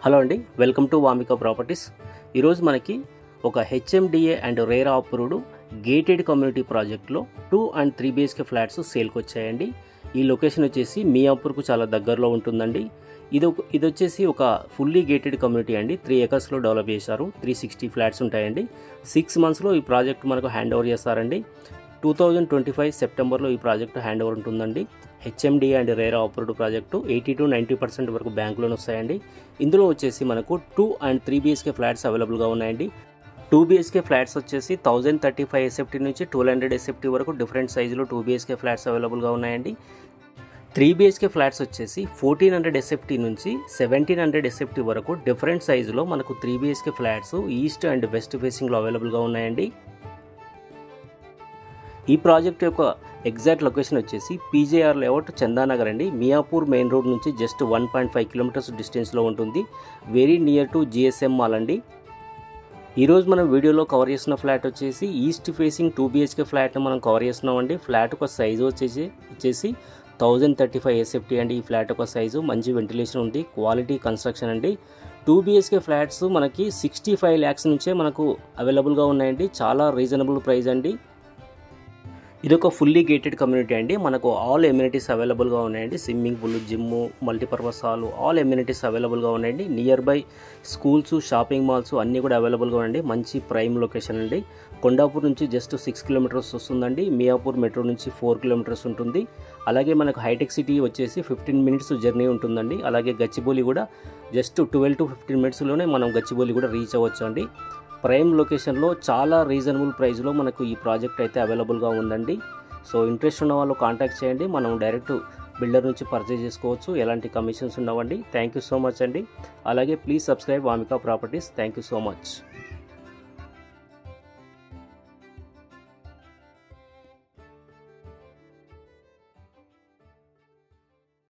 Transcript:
Hello అండి, welcome to Vamika properties. ఈరోజు మనకి ఒక HMDA and RERA approved gated community ప్రాజెక్ట్లో 2 and 3 BHK ఫ్లాట్స్ సేల్కి వచ్చాయండి. ఈ లొకేషన్ వచ్చేసి మియాపూర్కు చాలా దగ్గరలో ఉంటుందండి. ఇది వచ్చేసి ఒక ఫుల్లీ గేటెడ్ కమ్యూనిటీ అండి. 3 acres డెవలప్ చేశారు. 360 ఫ్లాట్స్ ఉంటాయండి. 6 monthsలో ఈ ప్రాజెక్ట్ మనకు హ్యాండ్ ఓవర్ చేస్తారండి. 2025 సెప్టెంబర్లో ఈ ప్రాజెక్టు హ్యాండ్ ఓవర్ ఉంటుందండి. HMDA and RERA approved project 80 to 90% వరకు బ్యాంక్ లోన్ వస్తాయండి. ఇందులో వచ్చేసి మనకు 2 and 3 BHK ఫ్లాట్స్ అవైలబుల్గా ఉన్నాయండి. 2 BHK ఫ్లాట్స్ వచ్చేసి 1035 SFT నుంచి 1200 SFT వరకు డిఫరెంట్ సైజులో 2 BHK ఫ్లాట్స్ అవైలబుల్గా ఉన్నాయండి. 3 BHK ఫ్లాట్స్ వచ్చేసి 1400 SFT నుంచి 1700 SFT వరకు డిఫరెంట్ సైజులో మనకు 3 BHK flats east and west ఫేసింగ్లో అవైలబుల్గా ఉన్నాయండి. ఈ ప్రాజెక్ట్ యొక్క ఎగ్జాక్ట్ లొకేషన్ వచ్చేసి పీజేఆర్ లేఅవుట్, చందానగర్ అండి. మియాపూర్ మెయిన్ రోడ్ నుంచి జస్ట్ 1.5 kilometers డిస్టెన్స్లో ఉంటుంది. Very near to GSM mall అండి. ఈరోజు మనం వీడియోలో కవర్ చేసిన ఫ్లాట్ వచ్చేసి ఈస్ట్ ఫేసింగ్ 2 BHK ఫ్లాట్ని మనం కవర్ చేస్తున్నామండి. ఫ్లాట్ ఒక సైజు వచ్చేసి 1035 SFT అండి. ఈ ఫ్లాట్ ఒక సైజు, మంచి వెంటిలేషన్ ఉంది, క్వాలిటీ కన్స్ట్రక్షన్ అండి. 2 BHK ఫ్లాట్స్ మనకి 65 lakhs నుంచే మనకు అవైలబుల్గా ఉన్నాయండి. చాలా రీజనబుల్ ప్రైస్ అండి. ఇది ఒక ఫుల్లీ గేటెడ్ కమ్యూనిటీ అండి. మనకు ఆల్ ఎమ్యూనిటీస్ అవైలబుల్గా ఉన్నాయండి. Swimming pool, gym, multipurpose hall, all amenities అవైలబుల్గా ఉన్నాయండి. Near by schools, shopping malls అన్నీ కూడా అవైలబుల్గా ఉన్నాయండి. మంచి ప్రైమ్ లొకేషన్ అండి. కొండాపూర్ నుంచి జస్ట్ 6 kilometers వస్తుందండి. మియాపూర్ మెట్రో నుంచి 4 kilometers ఉంటుంది. అలాగే మనకు హైటెక్ సిటీ వచ్చేసి 15 minutes జర్నీ ఉంటుందండి. అలాగే గచ్చిబౌలి కూడా జస్ట్ 12 to 15 minutesలోనే మనం గచ్చిబౌలి కూడా రీచ్ అవ్వచ్చు అండి. ప్రైమ్ లొకేషన్లో చాలా రీజనబుల్ ప్రైస్లో మనకు ఈ ప్రాజెక్ట్ అయితే అవైలబుల్గా ఉందండి. సో ఇంట్రెస్ట్ ఉన్న వాళ్ళు కాంటాక్ట్ చేయండి. మనం డైరెక్ట్ బిల్డర్ నుంచి పర్చేజ్ చేసుకోవచ్చు. ఎలాంటి కమిషన్స్ ఉండవండి. థ్యాంక్ యూ సో మచ్ అండి. అలాగే please subscribe Vamika properties. Thank you so much.